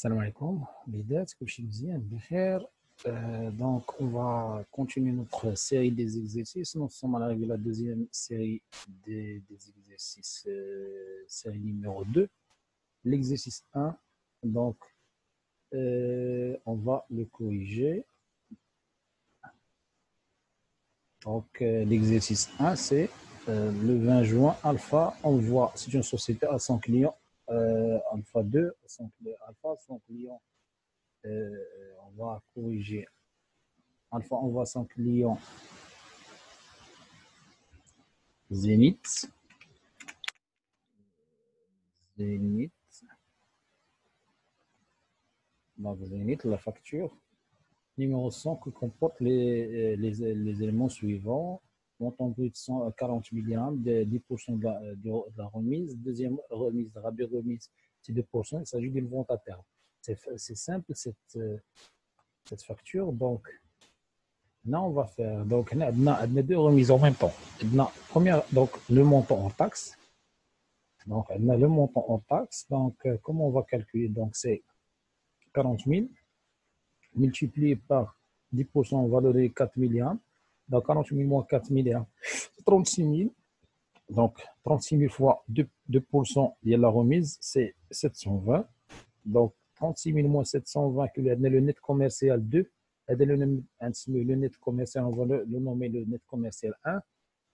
Salam alaikum, Bidat, Bikhair. Donc, on va continuer notre série des exercices. Nous sommes arrivés à la deuxième série des exercices, série numéro 2. L'exercice 1, donc, on va le corriger. Donc, l'exercice 1, c'est le 20 juin, Alpha envoie, c'est une société à son client, Alpha 2, Alpha, son client. On va corriger. Alpha envoie son client Zénith. Donc Zénith, la facture numéro 100 qui comporte les éléments suivants. Montant brut 140 mg, 10% de la remise. Deuxième remise, la remise, c'est 2%. Il s'agit d'une vente à terme. C'est simple cette facture. Donc, là, on va faire donc, on a deux remises en même temps. Première, donc, le montant en taxe. Donc, on a le montant en taxe. Donc, comment on va calculer? Donc, c'est 40 000 multiplié par 10%, on va donner 4 milliards. Donc, 40 000 moins 4 milliards, c'est 36 000. Donc, 36 000 fois 2%, il y a la remise, c'est 720. Donc, 36 000 moins 720, qui est le net commercial 2. Le net commercial, on va le nommer le net commercial 1.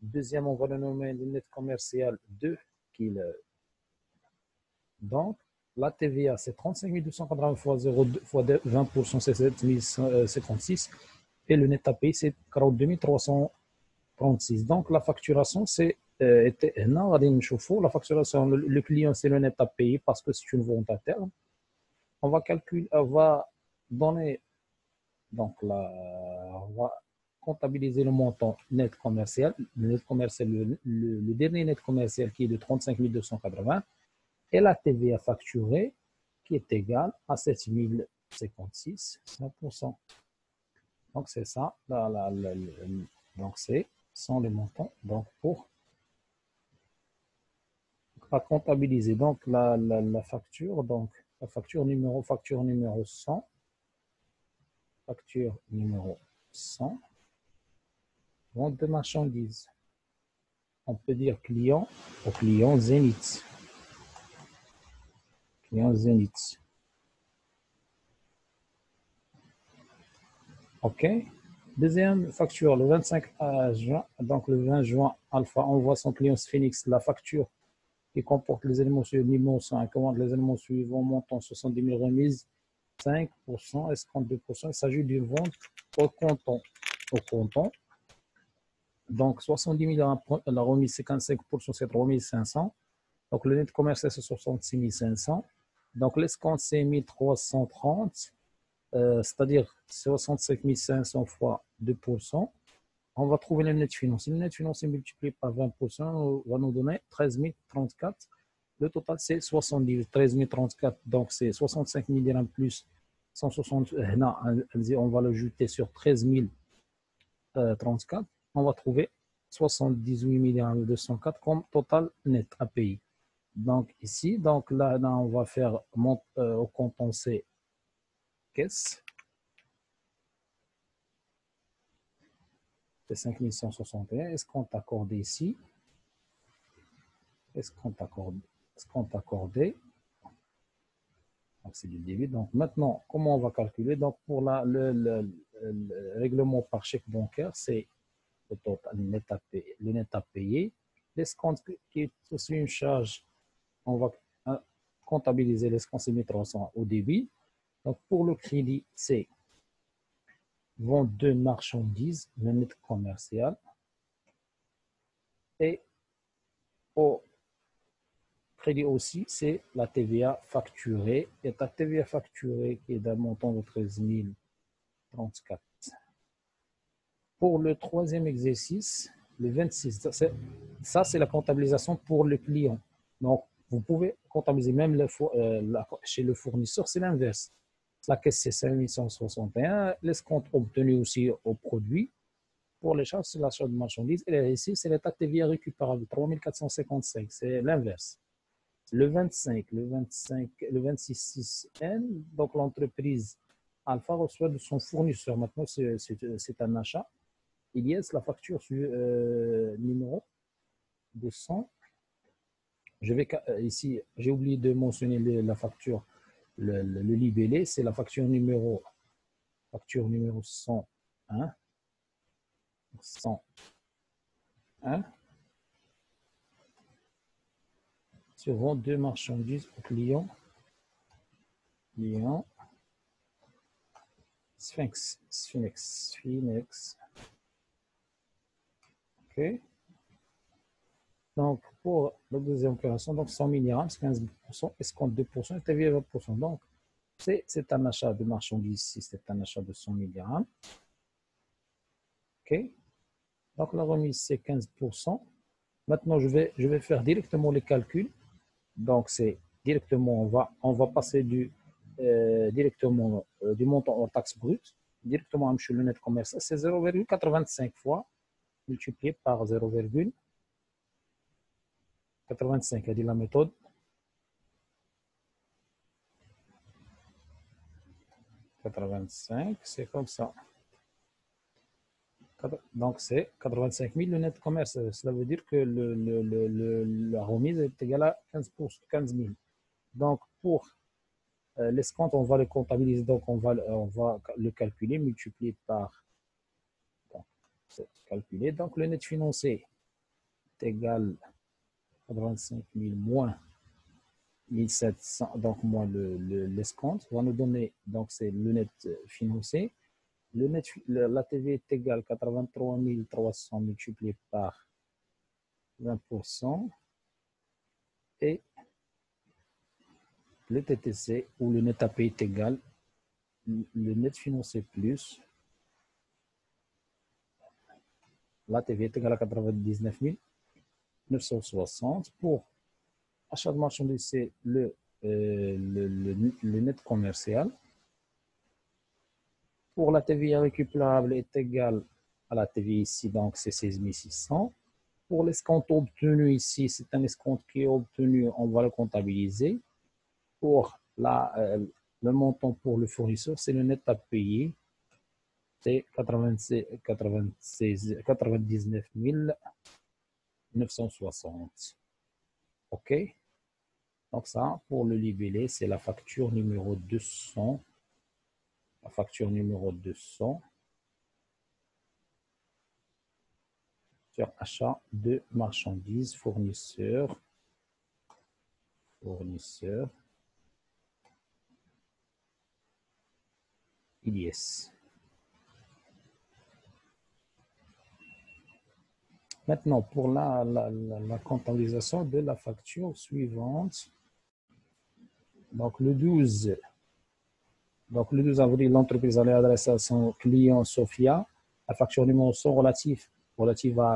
Deuxième, on va le nommer le net commercial 2, qui est le... Donc, la TVA, c'est 35 280 fois 0,2 fois 20%, c'est 7 056. Et le net à payer, c'est 42 336. Donc, la facturation, c'est la facturation, le client, c'est le net à payer parce que c'est une vente à terme. On va calculer, on va donner, donc là, on va comptabiliser le montant net commercial, le dernier net commercial qui est de 35 280 et la TVA facturée qui est égale à 7 056, 100%. Donc, c'est ça. Donc, c'est sans les montants. Donc, pour comptabiliser donc la facture, donc la facture numéro 100, facture numéro 100, vente de marchandises. On peut dire client au client Zénith. Client Zénith. OK. Deuxième facture, le 25 juin, donc le 20 juin, Alpha envoie son client Phoenix la facture qui comporte les éléments suivants, numéro 100, commande les éléments suivants, montant 70 000 remises, 5%, escompte 2%. Il s'agit d'une vente au comptant. Donc, 70 000, la remise, c'est 55%, c'est remise 500. Donc, le net commercial, c'est 66 500. Donc, l'escompte, c'est 1330. C'est-à-dire 65 500 fois 2%, on va trouver le net financier. Le net financier multiplié par 20% va nous donner 13 034. Le total, c'est 70 13 034, donc c'est 65 000 dirhams plus 160. On va l'ajouter sur 13 034. On va trouver 78 204 comme total net à payer. Donc ici, donc là on va faire au compensé caisse. C'est 5161. Est-ce qu'on t'a accordé ici? Est-ce qu'on t'a accordé? Donc, c'est du débit. Donc, maintenant, comment on va calculer? Donc, pour le règlement par chèque bancaire, c'est le total net à payer, le net à payer. L'escompte qui est aussi une charge, on va comptabiliser l'escompte, c'est 1300 au débit. Donc, pour le crédit, c'est vente de marchandises, le net commercial. Et au crédit aussi, c'est la TVA facturée. Et ta TVA facturée qui est d'un montant de 13 034. Pour le troisième exercice, le 26, ça c'est la comptabilisation pour le client. Donc, vous pouvez comptabiliser même chez le fournisseur, c'est l'inverse. La caisse, c'est 5161. L'escompte obtenu aussi au produit. Pour les charges, c'est l'achat de marchandises. Et ici, c'est l'état TVA récupérable, 3455. C'est l'inverse. le 25, le 26.6N, donc l'entreprise Alpha reçoit de son fournisseur. Maintenant, c'est un achat. Il y a la facture sur numéro 200. Je vais ici, j'ai oublié de mentionner la facture, le libellé, c'est la facture numéro 101. 101. Sur vend deux marchandises au client. Sphinx. OK. Donc, pour la deuxième opération, donc 100 mg, 15%, escompte 2%, TVA 20%. Donc, c'est un achat de marchandises ici, c'est un achat de 100 mg. OK. Donc, la remise, c'est 15%. Maintenant, je vais faire directement les calculs. Donc, c'est directement, on va passer directement du montant hors taxe brute, directement à le net commercial, c'est 0,85 fois multiplié par 0,85, a dit la méthode. 85, c'est comme ça. Donc, c'est 85 000 le net commercial. Cela veut dire que la remise est égale à 15 000. Donc, pour l'escompte, on va le comptabiliser. Donc, on va le calculer, multiplier par. C'est calculé. Donc, le net financier est égal à 85 000 moins 1700, donc moins l'escompte, va nous donner, donc c'est le net financier. La TV est égale à 83 300 multiplié par 20%. Et le TTC ou le net à payer est égal le net financier plus la TV est égale à 99 960. Pour achat de marchandises, c'est le net commercial. Pour la TVA récupérable est égal à la TVA ici, donc c'est 16 600. Pour l'escompte obtenu ici, c'est un escompte qui est obtenu, on va le comptabiliser. Pour le montant pour le fournisseur, c'est le net à payer, c'est 99 960. OK? Donc ça, pour le libellé, c'est la facture numéro 200. La facture numéro 200 sur achat de marchandises, fournisseur. Yes. Maintenant, pour la comptabilisation de la facture suivante, donc le 12 avril, l'entreprise allait adresser à son client Sofia la facture numéro 100 relative à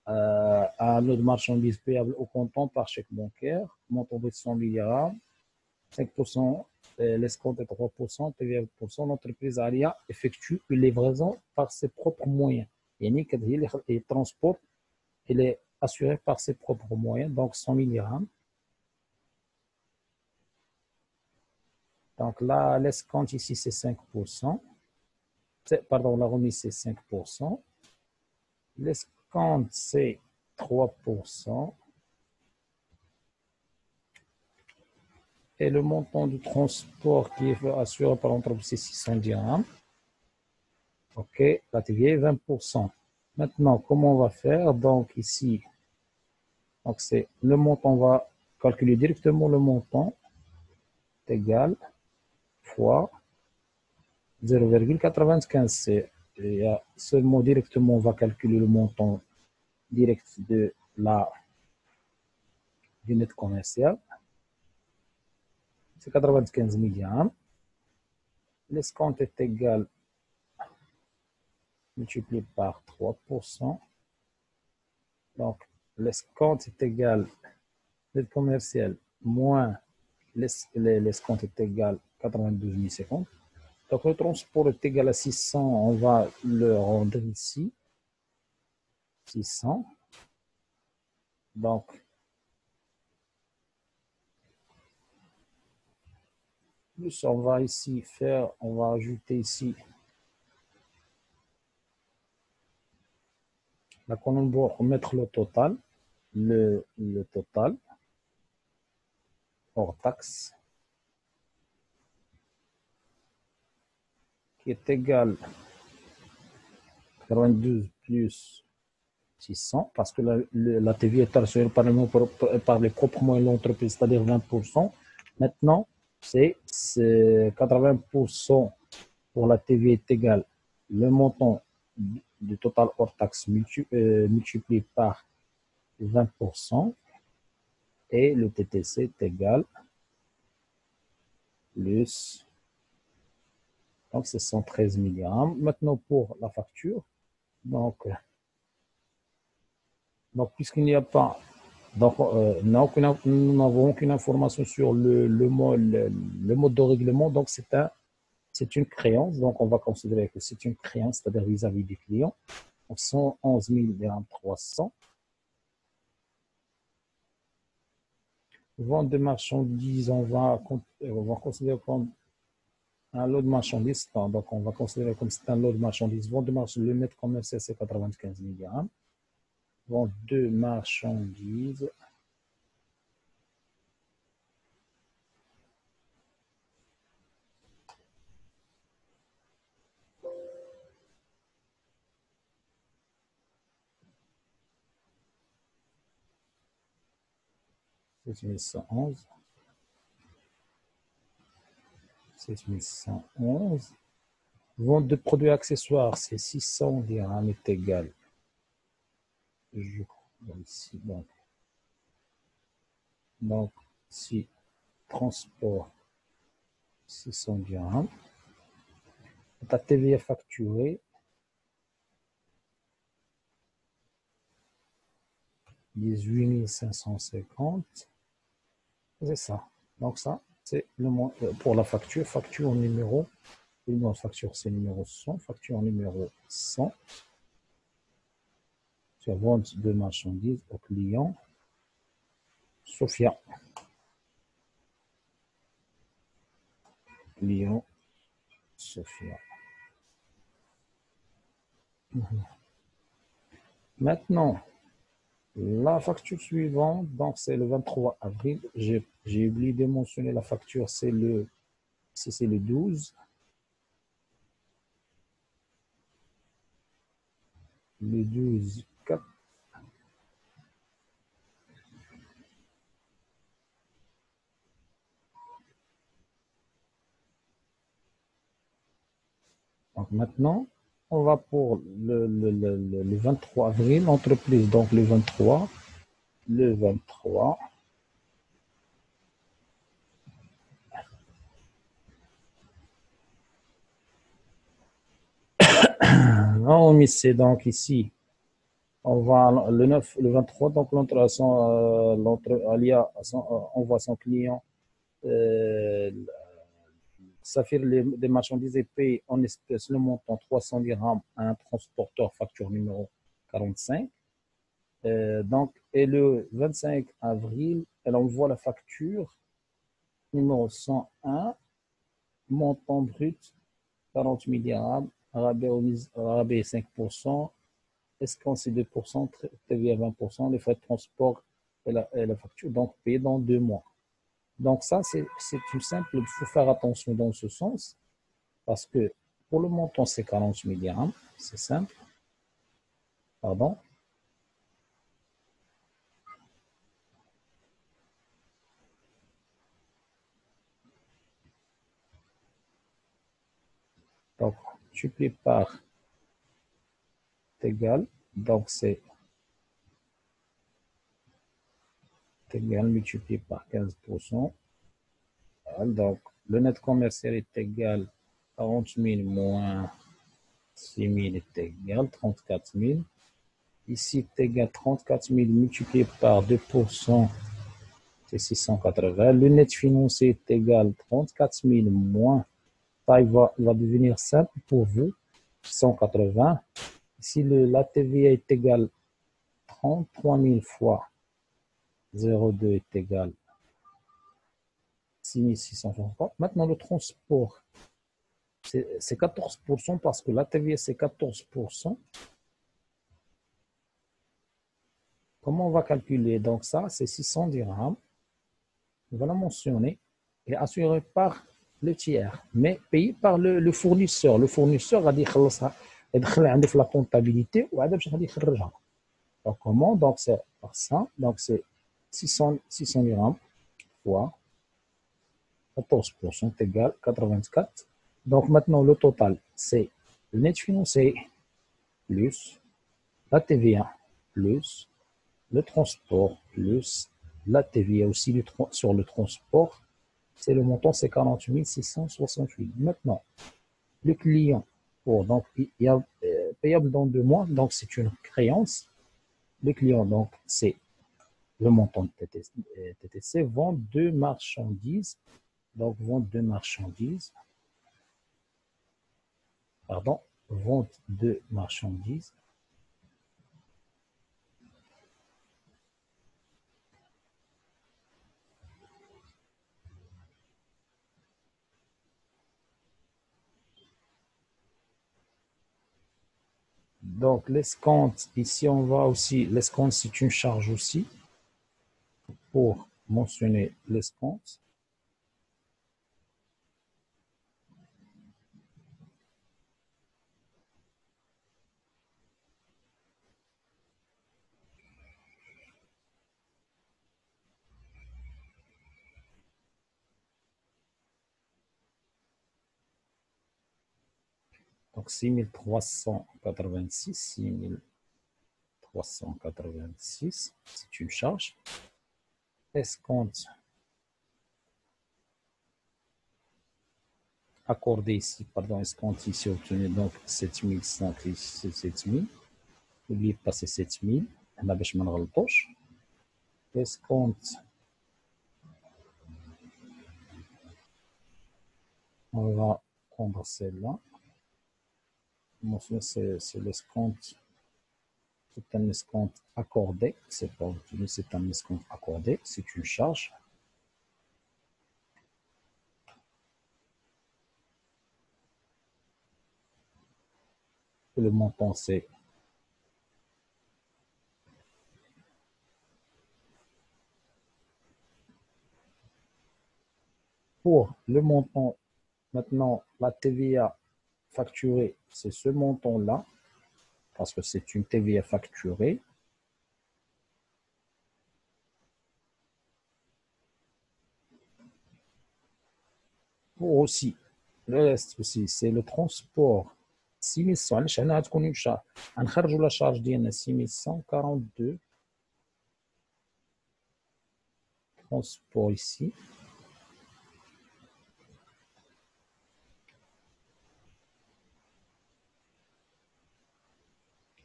un lot de marchandises payables au comptant par chèque bancaire, montant de 100 milliards, 5%, l'escompte est 3%, TVA 8%. L'entreprise Alia effectue une livraison par ses propres moyens. Et transport, il est assuré par ses propres moyens, donc 100 milliards. Donc là, l'escompte ici, c'est 5%. Pardon, la remise, c'est 5%. L'escompte, c'est 3%. Et le montant du transport qui est assuré par l'entreprise, c'est 600 dirhams. OK, la TVA est 20%. Maintenant, comment on va faire? Donc ici, donc c'est le montant, on va calculer directement le montant égal fois 0,95. Il y a seulement directement, on va calculer le montant direct du net commercial. C'est 95 milliards. L'escompte est égal multiplié par 3%. Donc, l'escompte est égal, net commercial moins l'escompte est égal 92 050. Donc, le transport est égal à 600. On va le rendre ici. 600. Donc, Plus on va ici faire, on va ajouter ici la colonne pour mettre le total, le total hors taxe qui est égal à 92 plus 600 parce que la TVA est assurée par les propres moyens de l'entreprise, c'est-à-dire 20%. Maintenant, c'est 80% pour la TVA est égal le montant du total hors taxe multiplié par 20% et le TTC est égal plus, donc c'est 113 mg. Maintenant pour la facture, donc puisqu'il n'y a pas, donc nous n'avons aucune information sur le mode de règlement, donc c'est une créance, donc on va considérer que c'est une créance, c'est-à-dire vis-à-vis du client. Donc 111 300. Vente de marchandises, on va considérer comme un lot de marchandises. Donc, on va considérer comme c'est un lot de marchandises. Vente de marchandises, le net commercial, c'est 95 mg. Vente de marchandises. C'est 6111. 6111. Vente de produits accessoires, c'est 600 dirhams est égal. Je crois ici. Donc, si transport, 600 dirhams. Ta TVA facturée, 18 550. C'est ça. Donc, ça, c'est le pour la facture. Facture numéro. Le numéro de facture, c'est numéro 100. Facture numéro 100. Sur vente de marchandises au client. Sophia. Client. Sophia. Maintenant, la facture suivante, donc c'est le 23 avril. J'ai oublié de mentionner la facture, c'est le 12. Le 12, 4. Donc maintenant, on va pour le 23 avril, entreprise, donc le 23. Le 23. On essaie donc ici. On va le 9, le 23, donc Alia envoie son client Saphir des marchandises et paye en espèces le montant 300 dirhams à un transporteur facture numéro 45. Donc, et le 25 avril, elle envoie la facture numéro 101, montant brut 40 000 dirhams, rabais 5%, escompte c'est 2%, TVA 20%, les frais de transport et la facture, donc payé dans 2 mois. Donc ça, c'est tout simple, il faut faire attention dans ce sens, parce que pour le montant, c'est 40 000 dirhams, c'est simple, pardon. Donc, multiplié par égal, donc c'est égal multiplié par 15%. Donc, le net commercial est égal à 40 000 moins 6 000 est égal 34 000. Ici, est égal 34 000 multiplié par 2%, c'est 680. Le net financier est égal 34 000 moins, ça il va devenir simple pour vous, 180. Ici, la TVA est égale 33 000 fois 0,2 est égal 6 663. Maintenant, le transport, c'est 14% parce que la TVA, c'est 14%. Comment on va calculer? Donc ça, c'est 600 dirhams. On va la mentionner. Et assuré par le tiers, mais payé par le fournisseur. Le fournisseur a dit que la comptabilité ou donc comment? Donc c'est par ça. Donc c'est 600 dirhams fois 14% égale 84. Donc maintenant le total, c'est le net financier plus la TVA plus le transport plus la TVA aussi sur le transport. C'est le montant, c'est 40 668. Maintenant, le client, donc, il y a payable dans 2 mois, donc c'est une créance. Le client, donc, c'est le montant de TTC, vente de marchandises, donc vente de marchandises, pardon, vente de marchandises. Donc, l'escompte, ici, on va aussi, l'escompte, c'est une charge aussi, pour mentionner l'escompte. Donc, 6386, c'est une charge. Escompte accordé ici, pardon, escompte ici obtenu, donc 7100, ici 7000. N'oubliez pas, c'est 7000. On a باش ما نغلطوش. Escompte, on va prendre celle-là. C'est l'escompte. C'est un escompte accordé. C'est pas obtenu, c'est un escompte accordé. C'est une charge. Le montant, c'est pour le montant. Maintenant, la TVA facturée, c'est ce montant-là, parce que c'est une TVA facturée. Pour aussi, le reste aussi, c'est le transport. 6100, علاش هنا غتكون une charge. غنخرجوا لا شارج ديالنا 6142. Transport ici.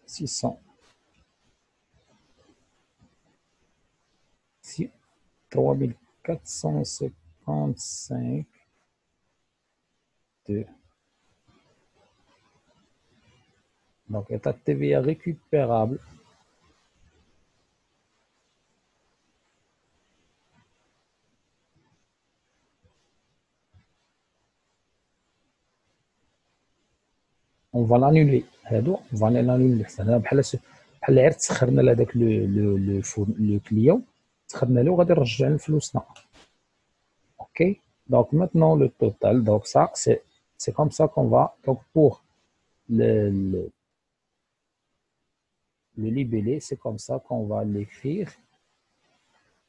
600. 3455. Donc, état de TVA récupérable. On va l'annuler. On va l'annuler. بحال غير تسخرنا لهذاك لو كليون، تسخرنا له وغادي نرجع لفلوسنا. OK? Donc maintenant le total, donc ça c'est comme ça qu'on va, donc pour le libellé, c'est comme ça qu'on va l'écrire.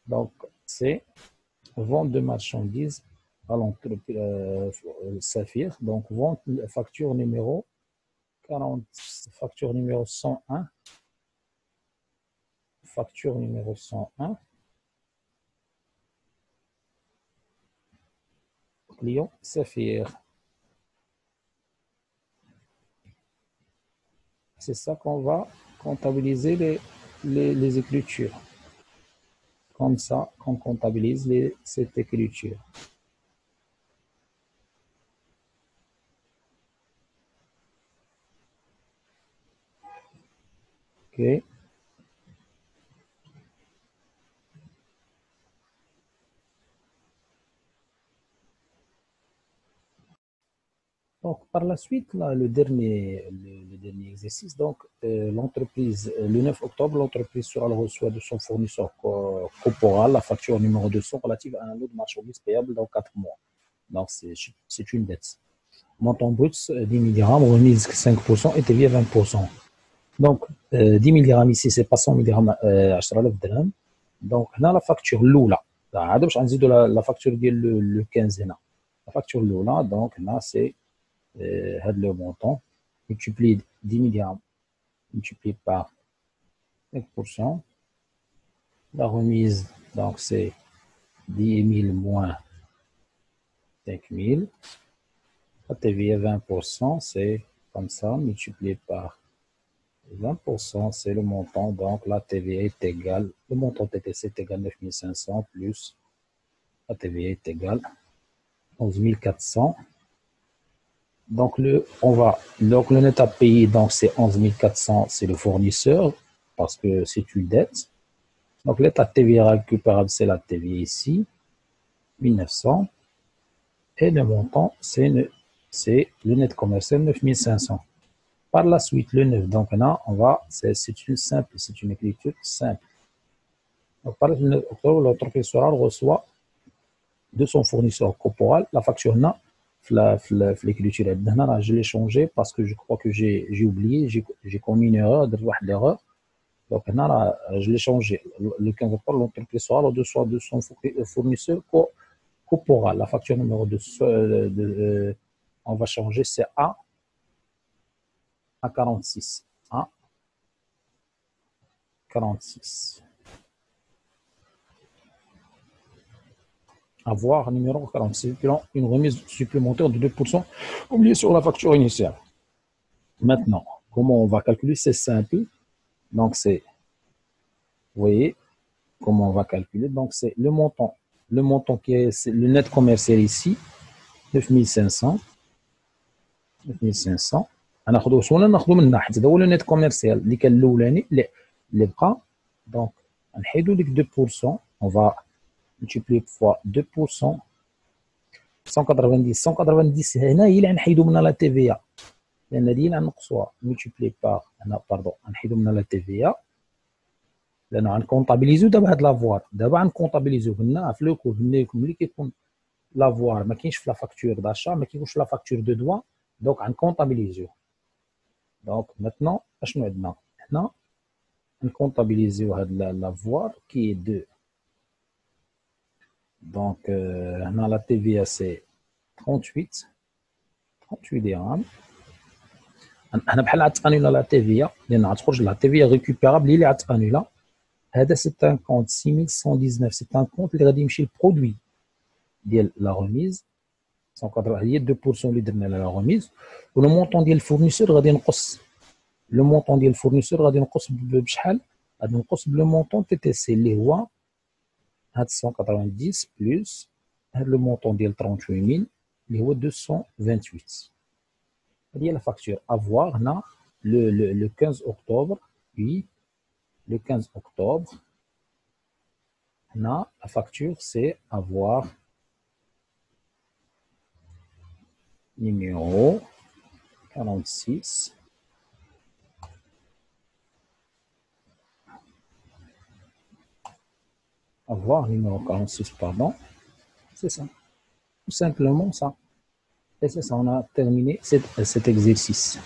Donc c'est vente de marchandises à l'entreprise Saphir. Donc vente, facture numéro 40, facture numéro 101, facture numéro 101, client Saphir. C'est ça qu'on va comptabiliser les écritures. Comme ça qu'on comptabilise cette écriture. OK. Donc, par la suite, là, le dernier exercice, donc, l'entreprise, le 9 octobre, l'entreprise sera le reçoit de son fournisseur corporal la facture numéro 200 relative à un lot de marchandises payable dans 4 mois. Donc, c'est une dette. Montant brut, 10 000 dirhams, remise 5% et TVA 20%. Donc, 10 000 dirhams ici, c'est pas 100 000 dirhams, 10,000 dirhams. Donc, là, la facture l'oula. هذا باش نزيدوا la facture ديال le 15 هنا. La facture l'oula, donc là, c'est le montant multiplié 10 000 dirhams multiplié par 5%. La remise, donc c'est 10 000 moins 5 000. La TVA 20%, c'est comme ça, multiplié par 20%, c'est le montant. Donc la TVA est égale, le montant TTC est égal à 9 500 plus la TVA est égale à 11 400. Donc le net à payer, donc c'est 11 400, c'est le fournisseur parce que c'est une dette. Donc l'état TVA récupérable, c'est la TVA ici, 1900. Et le montant, c'est le net commercial, 9500. Par la suite, le 9, donc là, c'est une écriture simple. Donc, par le 9 octobre, l'entreprise reçoit de son fournisseur corporal la facture là, l'écriture. Je l'ai changé parce que je crois que j'ai oublié, j'ai commis une erreur, Donc là, je l'ai changé. Le 15 octobre, l'entreprise reçoit de son fournisseur corporal la facture numéro 2, on va changer, c'est A à 46. A 46. Avoir numéro 46, une remise supplémentaire de 2% oublié sur la facture initiale. Maintenant, comment on va calculer? C'est simple. Donc, vous voyez, comment on va calculer? Donc, c'est le montant. Le montant qui est le net commercial ici, 9500. 9500. غناخذوا ولا ناخذوا من حيت هذا هو لو نيت كوميرسيال اللي كان الاولاني اللي بقى. دونك نحيدوا ديك 2%. On va multiplier fois 2%. 190 هنا هي اللي غنحيدوا منها لا تي في ا لان هذه اللي غنقصوها. multiplier par هنا باردون غنحيدوا منها لا تي في ا لان غنكونطابيليزيو دابا هاد لافوار. دابا غنكونطابيليزيو قلنا في لو كود قلنا لكم ملي كيكون لافوار ما كاينش في لا فاكتور داشا ما كيكونش في لا فاكتور دو دوا. دونك غنكونطابيليزيو. Donc maintenant, on comptabilise l'avoir qui est 2. Donc, la TVA c'est 38 dirhams. On a annulé la TVA, la TVA récupérable, il est annulé. C'est un compte 6119, c'est un compte qui est le produit de la remise. 2% de la remise. Le montant du fournisseur est le montant du fournisseur غادي نقص بشحال؟ غادي نقص بلو مونطون تي تي سي اللي هو هاد 190 بلس هاد لو مونطون ديال 38000 اللي هو 228. هادي هي لا فاكتور افوار هنا le 15 octobre. Puis le 15 octobre هنا la facture c'est avoir numéro 46. Avoir numéro 46, pardon. C'est ça. Tout simplement ça. Et c'est ça, on a terminé cet exercice.